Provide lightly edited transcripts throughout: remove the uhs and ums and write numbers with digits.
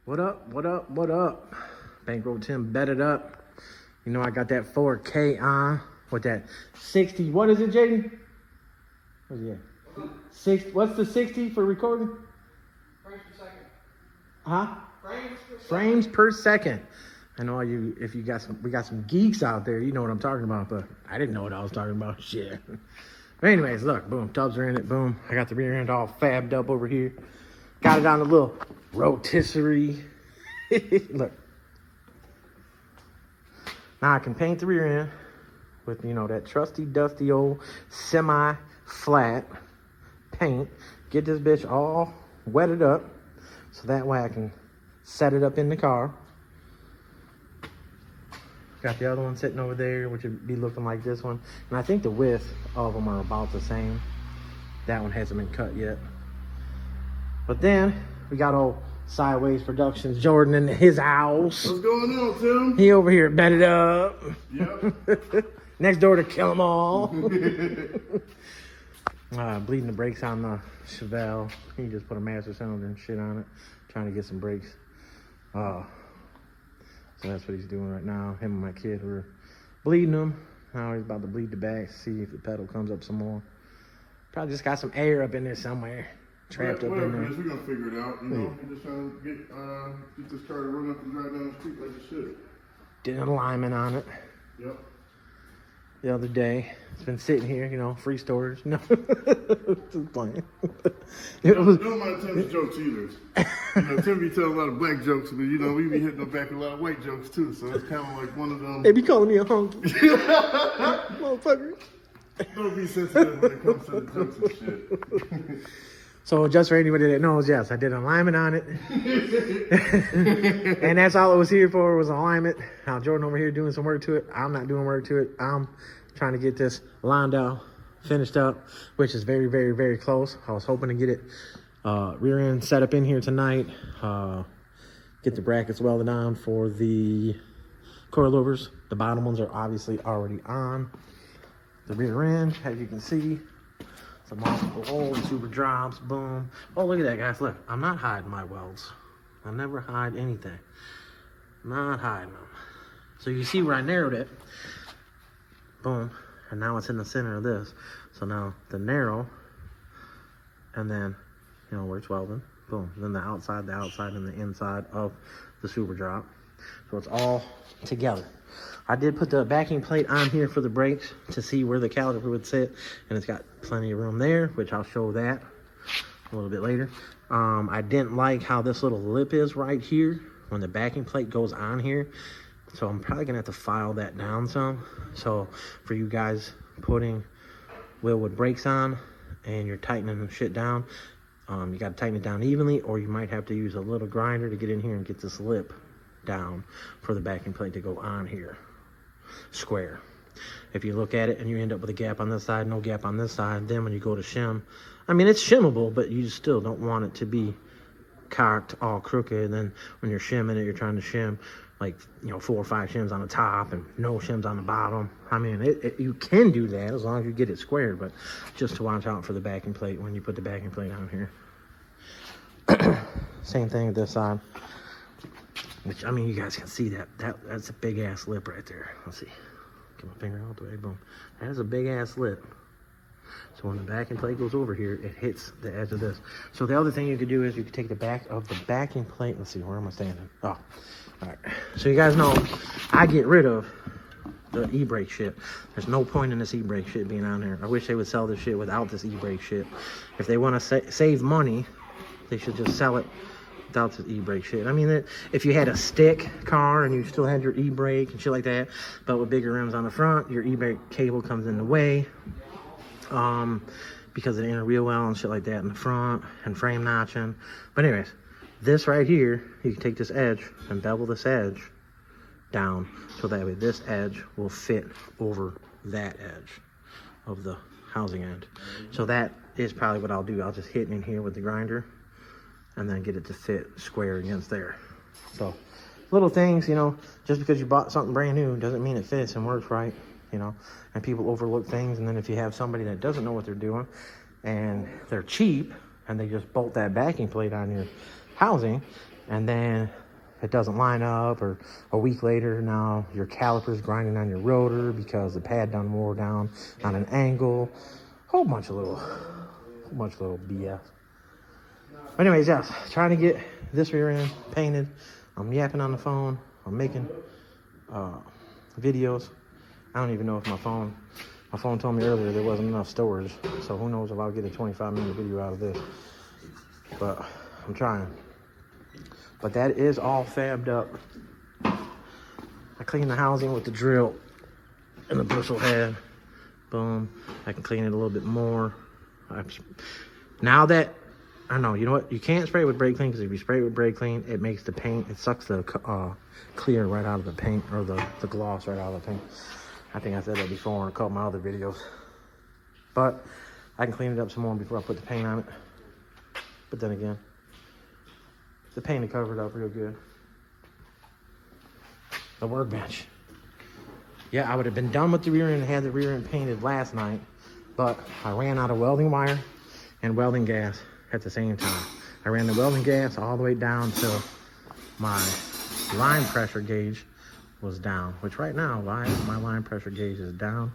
What up? What up? What up? Bankroll Tim bedded up. You know I got that 4K on with that 60. What is it, Jaden? What's it? What's the 60 for recording? Frames per second. Huh? Frames per second. Frames per second. I know you. If you got some, we got some geeks out there. You know what I'm talking about, but I didn't know what I was talking about. Shit. But anyways, look, boom, tubs are in it. Boom. I got the rear end all fabbed up over here. Got it on a little rotisserie. Look. Now I can paint the rear end with, you know, that trusty, dusty old semi-flat paint. Get this bitch all wetted up so that way I can set it up in the car. Got the other one sitting over there, which would be looking like this one. And I think the width of them are about the same. That one hasn't been cut yet. But then we got old Sideways Productions Jordan in his house. What's going on, Tim? He over here bedded up. Yep. Next door to kill them all. Bleeding the brakes on the Chevelle. He just put a master cylinder and shit on it. Trying to get some brakes. So that's what he's doing right now. Him and my kid were bleeding them. Now he's about to bleed the back. See if the pedal comes up some more. Probably just got some air up in there somewhere. Trapped up in there. We're gonna figure it out, you know. We're just trying to get this car to run up and drive down the street like it should. Did an alignment on it. Yep. The other day. It's been sitting here, you know, free storage. No, just playing. Don't mind Tim's jokes either. You know, Tim be telling a lot of black jokes, but you know, we be hitting back a lot of white jokes too. So it's kind of like one of them. They be calling me a honky. Motherfucker. Don't be sensitive when it comes to the jokes and shit. So just for anybody that knows, yes, I did an alignment on it. And that's all it was here for, was an alignment. Now Jordan over here doing some work to it. I'm not doing work to it. I'm trying to get this lined out, finished up, which is very, very, very close. I was hoping to get it rear end set up in here tonight. Get the brackets welded on for the coilovers. The bottom ones are obviously already on. The rear end, as you can see, some multiple holes, super drops, boom. Oh, look at that, guys. Look, I'm not hiding my welds. I never hide anything. Not hiding them. So you see where I narrowed it. Boom. And now it's in the center of this. So now the narrow, and then, you know, where it's welded. Boom. Then the outside, and the inside of the super drop. So it's all together. I did put the backing plate on here for the brakes to see where the caliper would sit, and it's got plenty of room there, which I'll show that a little bit later. I didn't like how this little lip is right here when the backing plate goes on here, so I'm probably gonna have to file that down some. So for you guys putting Willwood brakes on and you're tightening the shit down, you gotta tighten it down evenly, or you might have to use a little grinder to get in here and get this lip down for the backing plate to go on here square. If you look at it and you end up with a gap on this side, no gap on this side, then when you go to shim, I mean, it's shimmable, but you still don't want it to be cocked all crooked. And then when you're shimming it, you're trying to shim like, you know, 4 or 5 shims on the top and no shims on the bottom. I mean, you can do that as long as you get it squared, but just to watch out for the backing plate when you put the backing plate on here. Same thing with this side. Which, I mean, you guys can see that's a big ass lip right there. Let's see. Get my finger out the way. Boom. That is a big ass lip. So when the backing plate goes over here, it hits the edge of this. So the other thing you could do is you could take the back of the backing plate. Let's see, where am I standing? Oh, all right. So you guys know I get rid of the e-brake shit. There's no point in this e-brake shit being on there. I wish they would sell this shit without this e-brake shit. If they want to save money, they should just sell it without the e-brake shit. I mean, if you had a stick car and you still had your e-brake and shit like that, but with bigger rims on the front, your e-brake cable comes in the way because of the inner wheel well and shit like that in the front and frame notching. But anyways, this right here, you can take this edge and bevel this edge down so that way this edge will fit over that edge of the housing end. So that is probably what I'll do. I'll just hit in here with the grinder and then get it to fit square against there. So little things, you know, just because you bought something brand new doesn't mean it fits and works right, you know, and people overlook things. And then if you have somebody that doesn't know what they're doing and they're cheap and they just bolt that backing plate on your housing, and then it doesn't line up, or a week later now your caliper's grinding on your rotor because the pad done wore down on an angle. Whole bunch of little BS. But anyways, yes, trying to get this rear end painted. I'm yapping on the phone. I'm making videos. I don't even know if my phone told me earlier there wasn't enough storage, so who knows if I'll get a 25-minute video out of this. But I'm trying. But that is all fabbed up. I cleaned the housing with the drill and the bushel head. Boom. I can clean it a little bit more. Now that I know, you know what? You can't spray it with brake clean, because if you spray it with brake clean, it makes the paint, it sucks the clear right out of the paint, or the gloss right out of the paint. I think I said that before in a couple of my other videos. But I can clean it up some more before I put the paint on it. But then again, the paint will cover it up real good. The workbench. Yeah, I would have been done with the rear end and had the rear end painted last night, but I ran out of welding wire and welding gas at the same time. I ran the welding gas all the way down till my line pressure gauge was down, which right now my line pressure gauge is down.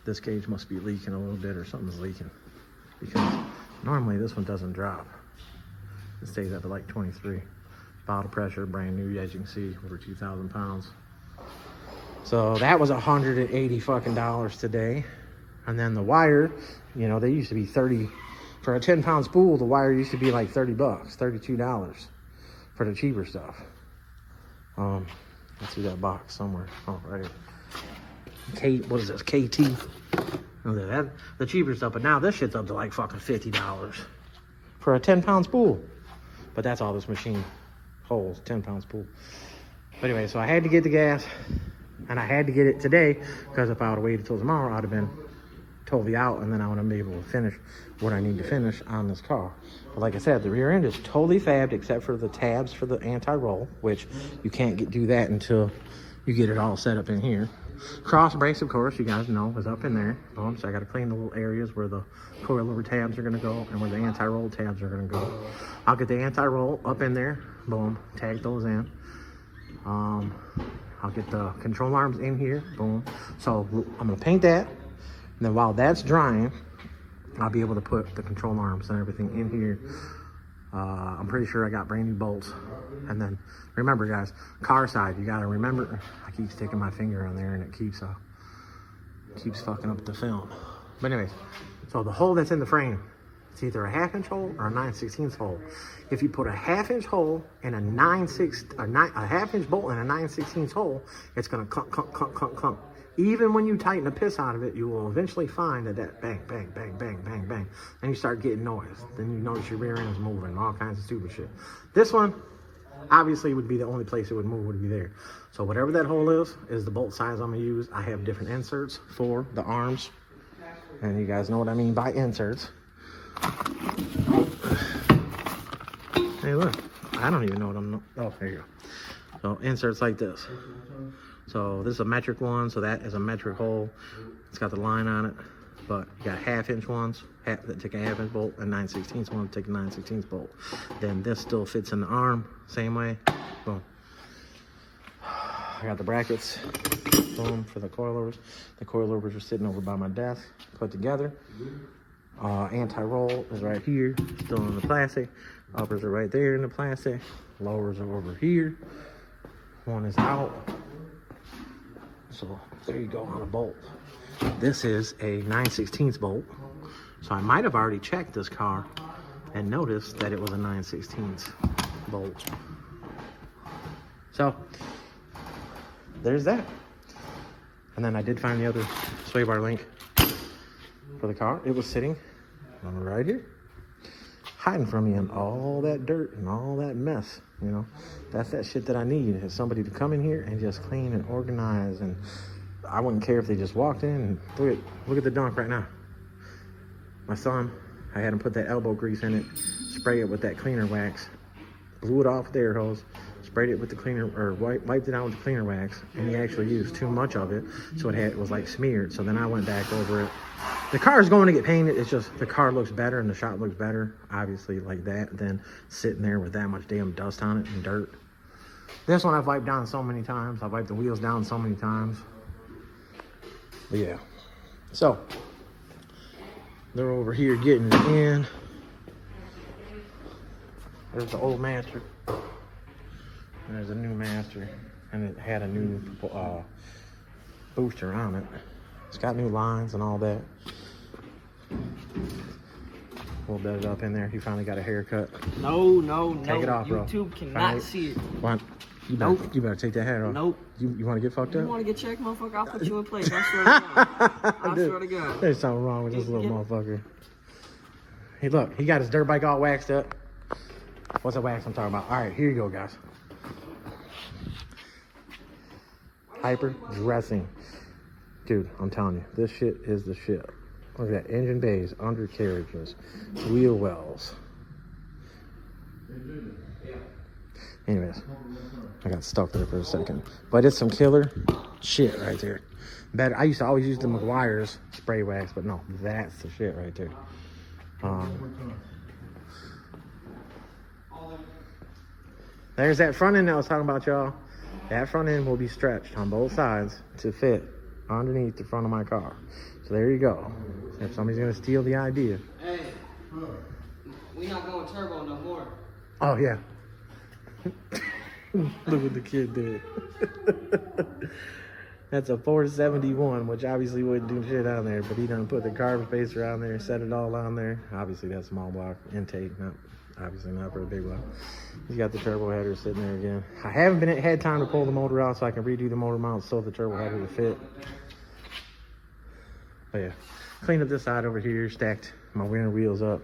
This gauge must be leaking a little bit, or something's leaking, because normally this one doesn't drop. It stays up at like 23. Bottle pressure, brand new, as you can see, over 2,000 pounds. So that was $180 fucking dollars today. And then the wire, you know, they used to be 30 for a 10-pound spool. The wire used to be like 30 bucks, $32 for the cheaper stuff. Let's see that box somewhere. Oh, right here. What is this? KT. Oh, the cheaper stuff. But now this shit's up to like fucking $50 for a 10-pound spool. But that's all this machine holds, 10-pound spool. But anyway, so I had to get the gas, and I had to get it today, because if I would have waited till tomorrow, I'd have been totally out, and then I wouldn't be able to finish what I need to finish on this car. But like I said, the rear end is totally fabbed except for the tabs for the anti-roll, which you can't do that until you get it all set up in here. Cross brakes, of course, you guys know, is up in there. So I got to clean the little areas where the coilover tabs are going to go and where the anti-roll tabs are going to go. I'll get the anti-roll up in there. Boom. Tag those in. I'll get the control arms in here. Boom. So I'm going to paint that. And then while that's drying, I'll be able to put the control arms and everything in here. I'm pretty sure I got brand new bolts. And then remember, guys, car side, you got to remember, I keep sticking my finger on there and it keeps fucking up the film. But anyways, so the hole that's in the frame, it's either a 1/2-inch hole or a 9/16 hole. If you put a 1/2-inch hole and a 1/2-inch bolt in a 9/16 hole, it's gonna clunk, clunk, clunk, clunk, clunk. Even when you tighten the piss out of it, you will eventually find that bang, bang, bang, bang, bang, bang. Then you start getting noise. Then you notice your rear end is moving, all kinds of stupid shit. This one, obviously, would be the only place it would move, would be there. So whatever that hole is the bolt size I'm gonna use. I have different inserts for the arms. And you guys know what I mean by inserts. Hey, look, I don't even know what I'm, oh, there you go. So inserts like this. So this is a metric one, so that is a metric hole. It's got the line on it, but you got 1/2-inch ones that take a 1/2-inch bolt, and 9/16 one take a 9/16 bolt. Then this still fits in the arm, same way. Boom. I got the brackets, boom, for the coilovers. The coilovers are sitting over by my desk, put together. Anti-roll is right here, still in the plastic. Uppers are right there in the plastic. Lowers are over here. One is out. So there you go on a bolt. This is a 9/16 bolt. So I might have already checked this car and noticed that it was a 9/16 bolt. So there's that. And then I did find the other sway bar link for the car. It was sitting right here, hiding from me in all that dirt and all that mess. You know, that's that shit that I need, is somebody to come in here and just clean and organize. And I wouldn't care if they just walked in and look at the dunk right now. My son, I had him put that elbow grease in it, spray it with that cleaner wax, blew it off with the air hose, sprayed it with the cleaner, or wiped it out with the cleaner wax, and he actually used too much of it, so it was like smeared. So then I went back over it The car is going to get painted. It's just the car looks better and the shop looks better, obviously, like that, than sitting there with that much damn dust on it and dirt. This one I've wiped down so many times. I've wiped the wheels down so many times. But yeah. So, they're over here getting it in. There's the old master. And there's a new master. And it had a new booster on it. It's got new lines and all that. We'll bed it up in there. He finally got a haircut. No. Take it off, bro. YouTube cannot Finally. see it. What? You better take that hair off. Nope. You want to get fucked up? You want to get checked, motherfucker? I'll put you in place. I swear to God. I swear to God. There's something wrong with this little motherfucker. Hey, look. He got his dirt bike all waxed up. What's the wax I'm talking about? All right, here you go, guys. Hyper dressing. Dude, I'm telling you, this shit is the shit. Look at that. Engine bays, undercarriages, wheel wells. Anyways, I got stuck there for a second. But it's some killer shit right there. Better. I used to always use the McGuire's spray wax, but no, that's the shit right there. There's that front end that I was talking about, y'all. That front end will be stretched on both sides to fit underneath the front of my car. So there you go. If somebody's gonna steal the idea. Hey, we not going turbo no more. Oh yeah. Look what the kid did. That's a 471, which obviously wouldn't do shit on there, but he done put the carbon spacer on there, set it all on there. Obviously that's small block intake, obviously not for a big block. He's got the turbo header sitting there again. I haven't had time to pull the motor out so I can redo the motor mount so the turbo header will fit. But yeah, clean up this side over here, stacked my rear wheels up.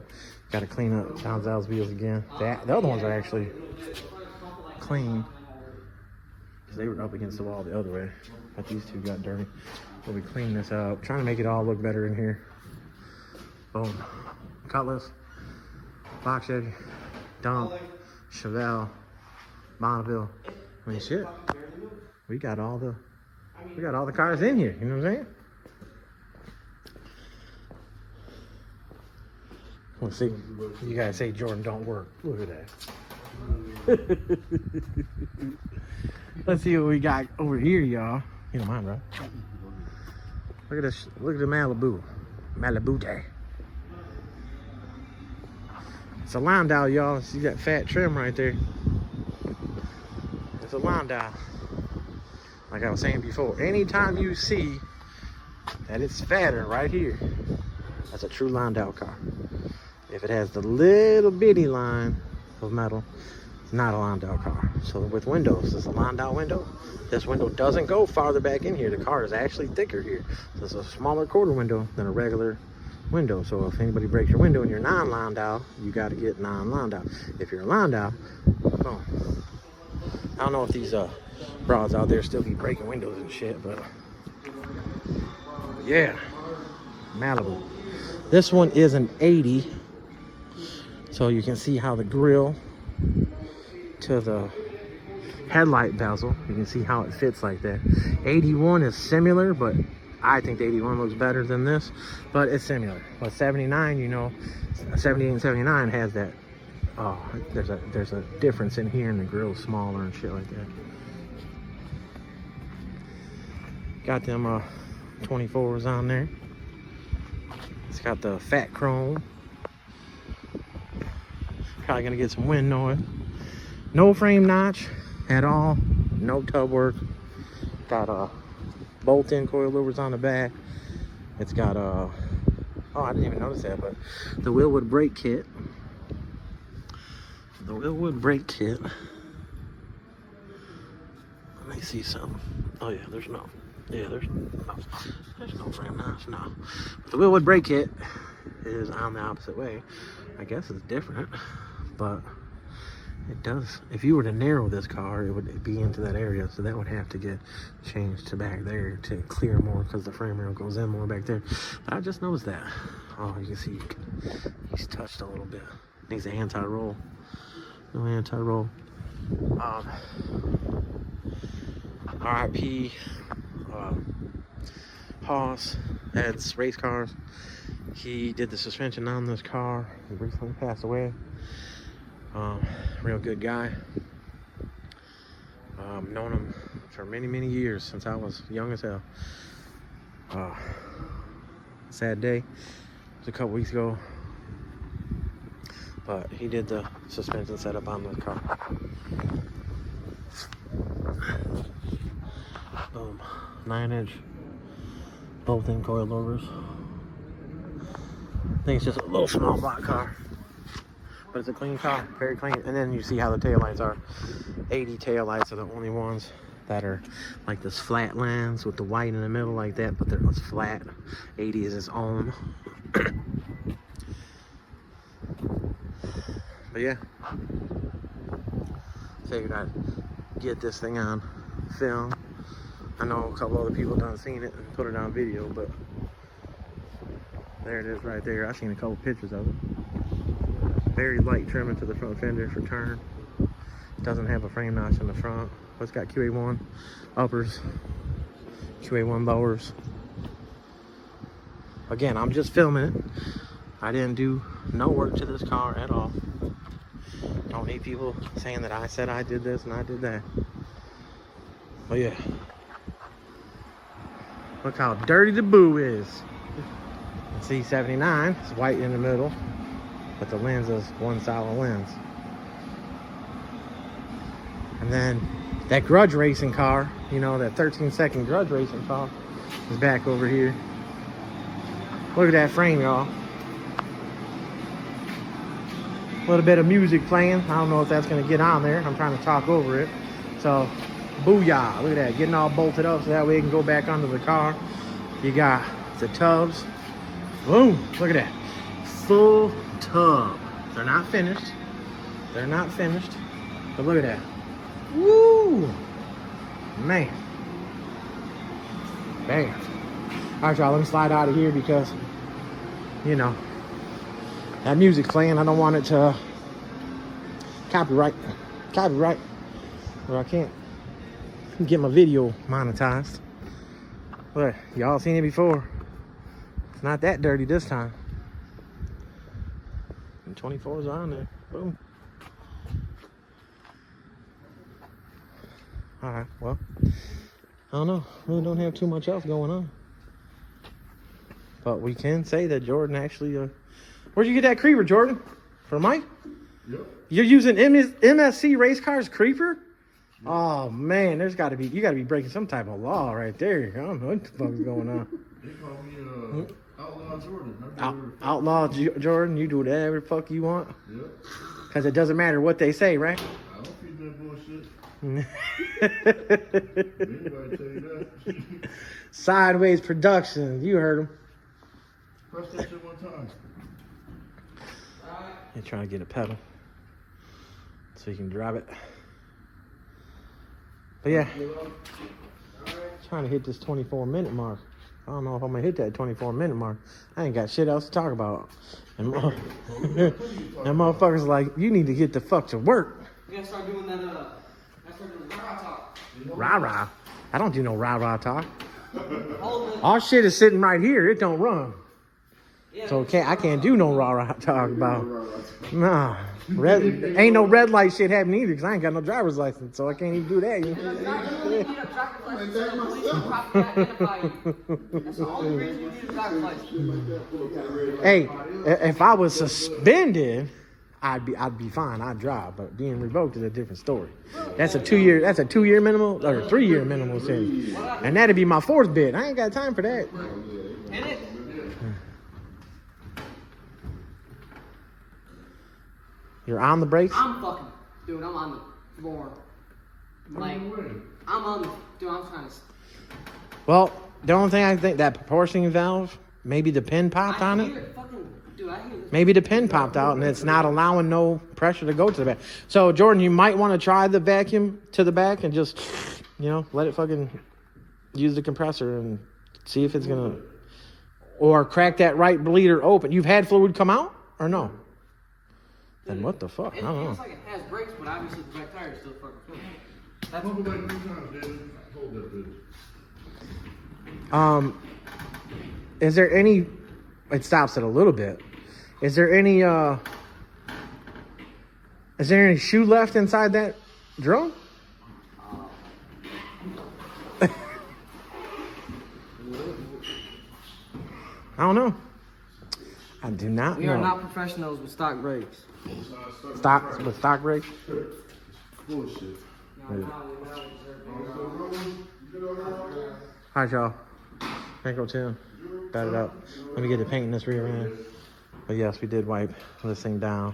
Got to clean up Donzel's wheels again. The other ones are actually clean because they were up against the wall the other way, but these two got dirty. We'll be cleaning this up, trying to make it all look better in here. Boom. Cutlass, box edge, dump, Chevelle, Bonneville. I mean, shit. We got all the cars in here. You know what I'm saying? Let's see. You guys say Jordan don't work. Look at that. Let's see what we got over here, y'all. You don't mind, bro? Look at this. Look at the Malibu day. It's a Landau, y'all. See that fat trim right there? It's a Landau. Like I was saying before, anytime you see that it's fatter right here, that's a true Landau car. If it has the little bitty line of metal, it's not a Landau car. So with windows, it's a Landau window. This window doesn't go farther back in here. The car is actually thicker here. So it's a smaller quarter window than a regular window. So if anybody breaks your window and you're non-Landau, you got to get non-Landau. If you're a Landau, oh, I don't know if these broads out there still be breaking windows and shit, but yeah, Malibu. This one is an 80. So you can see how the grill to the headlight bezel, you can see how it fits like that. 81 is similar, but I think the 81 looks better than this, but it's similar. But 79, you know, 78 and 79 has that, oh, there's a difference in here and the grill's smaller and shit like that. Got them 24s on there. It's got the fat chrome. Probably gonna get some wind noise. No frame notch at all. No tub work. Got bolt-in coilovers on the back. It's got oh, I didn't even notice that, but the Willwood brake kit. The Willwood brake kit. Let me see something. Oh yeah, there's no frame notch, no. But the Willwood brake kit is on the opposite way. I guess it's different, but it does. If you were to narrow this car, it would be into that area, so that would have to get changed to back there to clear more because the frame rail goes in more back there. But I just noticed that. Oh, you can see he's touched a little bit. Needs an anti-roll. No anti-roll. RIP Haas. That's race cars. He did the suspension on this car. He recently passed away. Real good guy. Known him for many, many years, since I was young as hell. Sad day. It was a couple weeks ago. But he did the suspension setup on the car. Boom. 9-inch bolt-in coilovers. I think it's just a little small block car. But it's a clean car, very clean. And then you see how the taillights are. 80 taillights are the only ones that are like this flat lens with the white in the middle like that, but they're it's flat. 80 is its own. But yeah, figured I'd get this thing on film. I know a couple other people done seen it and put it on video, but there it is right there. I've seen a couple pictures of it. Very light trimming to the front fender for turn. Doesn't have a frame notch in the front. But it's got QA1 uppers, QA1 lowers. Again, I'm just filming it. I didn't do no work to this car at all. Don't need people saying that I said I did this and I did that. But yeah. Look how dirty the boo is. C79, it's white in the middle, but the lens is one solid lens. And then that grudge racing car, you know, that 13-second grudge racing car is back over here. Look at that frame, y'all. A little bit of music playing. I don't know if that's gonna get on there. I'm trying to talk over it. So, booyah, look at that, getting all bolted up so that way it can go back under the car. You got the tubs. Boom, look at that. Full tub. They're not finished. They're not finished. But look at that. Woo! Man. Bam. Alright, y'all, let me slide out of here because, you know, that music's playing. I don't want it to copyright. Or I can't get my video monetized. But y'all seen it before. It's not that dirty this time. And 24's on there. Boom. Alright, well, I don't know. Really don't have too much else going on. But we can say that Jordan actually... where'd you get that creeper, Jordan? From Mike? Yep. You're using MSC race cars creeper? Yep. Oh, man, there's got to be... You got to be breaking some type of law right there. I don't know what the fuck is going on. They call me Outlaw Jordan. Outlaw Jordan, you do whatever the fuck you want. Yep. Because it doesn't matter what they say, right? I don't feed that bullshit. Anybody tell you that? Sideways Productions, you heard him. Press that shit one time. You're trying to get a pedal so you can drive it. But yeah, trying to hit this 24-minute mark. I don't know if I'm gonna hit that 24-minute mark. I ain't got shit else to talk about. And motherfuckers like, you need to get the fuck to work. You gotta start doing that, rah-rah talk. Rah-rah. I don't do no rah-rah talk. Our shit is sitting right here. It don't run. So I can't do no rah-rah talk about. Nah. Ain't no red light shit happening either because I ain't got no driver's license. So I can't even do that. Hey, if I was suspended, I'd be fine. I'd drive, but being revoked is a different story. That's a 2-year minimum or 3-year minimum sentence, and that'd be my 4th bid. I ain't got time for that. You're on the brakes? I'm fucking, dude. I'm on the floor. Like, I'm on the, dude. I'm trying to. Well, the only thing I think that proportioning valve, maybe the pin popped on it. Maybe the pin popped out and it's not allowing no pressure to go to the back. So, Jordan, you might want to try the vacuum to the back and just, you know, let it fucking use the compressor and see if it's going to... Or crack that right bleeder open. You've had fluid come out or no? Then what the fuck? I don't know. It looks like it has brakes, but obviously the back tire is still fucking full. That's what like 3 times, David. Hold that bitch. Is there any it stops it a little bit. Is there any shoe left inside that drum? I don't know. I do not know. We are not professionals with stock brakes. Stock brakes? Bullshit. Alright, y'all. Bankroll Tim. Batted up. Let me get the paint in this rear end. But yes, we did wipe this thing down.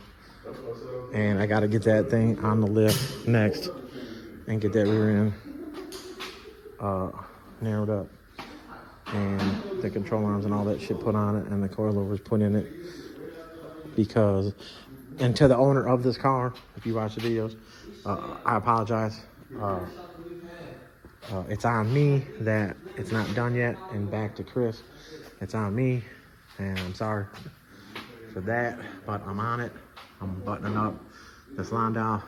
And I gotta get that thing on the lift next and get that rear end narrowed up. And the control arms and all that shit put on it and the coilovers put in it. Because, and to the owner of this car, if you watch the videos, I apologize. It's on me that it's not done yet. And back to Chris, it's on me. And I'm sorry for that, but I'm on it. I'm buttoning up this Landau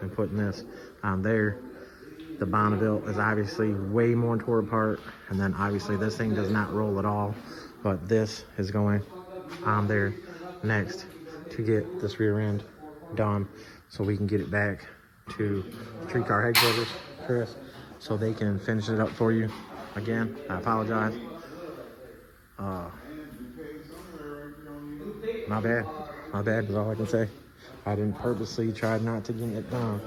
and putting this on there. The Bonneville is obviously way more tore apart, and then obviously this thing does not roll at all, but this is going on there next to get this rear end done so we can get it back to the tree car headquarters, Chris, so they can finish it up for you. Again, I apologize. My bad is all I can say. I didn't purposely try not getting it done.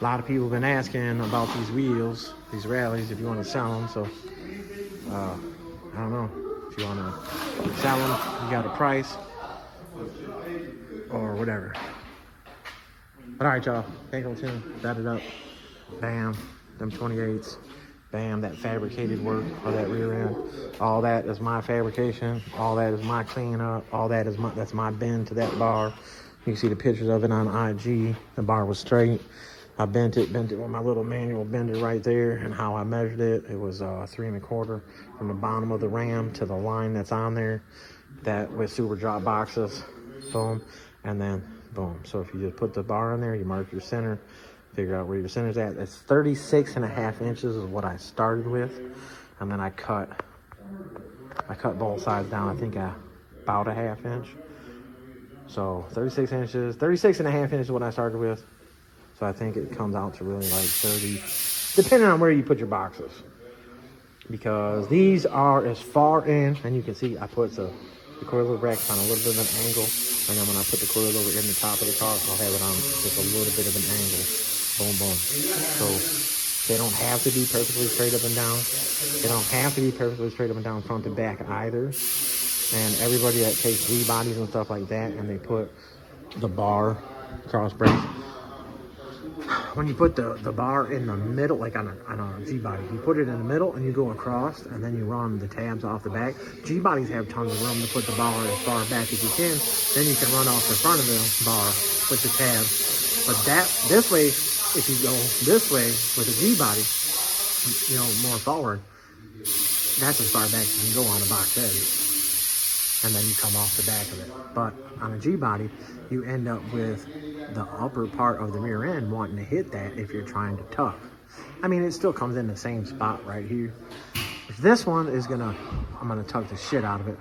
A lot of people have been asking about these wheels, these rallies, if you want to sell them. So, I don't know. If you want to sell them, you got a price or whatever. But all right, y'all. Bankroll Tim, batted up. Bam. Them 28s. Bam. That fabricated work of that rear end. All that is my fabrication. All that is my cleanup. All that is that's my bend to that bar. You can see the pictures of it on IG. The bar was straight. I bent it with my little manual bender right there, and how I measured it, it was 3 1/4 from the bottom of the ram to the line that's on there, that with super drop boxes, boom, and then boom. So if you just put the bar in there, you mark your center, figure out where your center's at. It's 36.5 inches is what I started with, and then I cut both sides down, I think about a 1/2 inch. So 36 inches, 36.5 inches is what I started with. So I think it comes out to really like 30, depending on where you put your boxes. Because these are as far in, and you can see I put the coilover brackets on a little bit of an angle. And then when I put the coilover in the top of the car, I'll have it on just a little bit of an angle. Boom, boom. So they don't have to be perfectly straight up and down. They don't have to be perfectly straight up and down front to back either. And everybody that takes G-bodies and stuff like that, and they put the bar cross brace. When you put the bar in the middle, like on a G-body, you put it in the middle and you go across, and then you run the tabs off the back. G-bodies have tons of room to put the bar as far back as you can. Then you can run off the front of the bar with the tabs. But this way, if you go this way with a G-body, you know, more forward, that's as far back as you can go on a box head. And then you come off the back of it. But on a G-body, you end up with the upper part of the rear end wanting to hit that if you're trying to tuck. I mean, it still comes in the same spot right here. This one is I'm gonna tuck the shit out of it.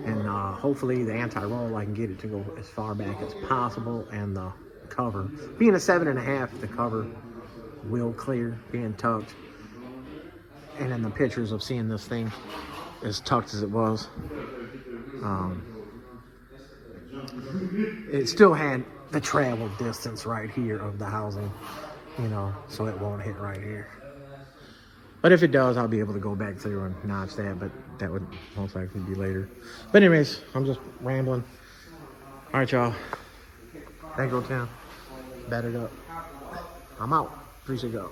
And hopefully the anti-roll, I can get it to go as far back as possible. And the cover, being a 7.5, the cover will clear, being tucked. And in the pictures of seeing this thing as tucked as it was, it still had the travel distance right here of the housing, you know, so it won't hit right here. But if it does, I'll be able to go back through and notch that, but that would most likely be later. But anyways, I'm just rambling. All right, y'all. Bankroll Tim, battered up. I'm out. Appreciate y'all.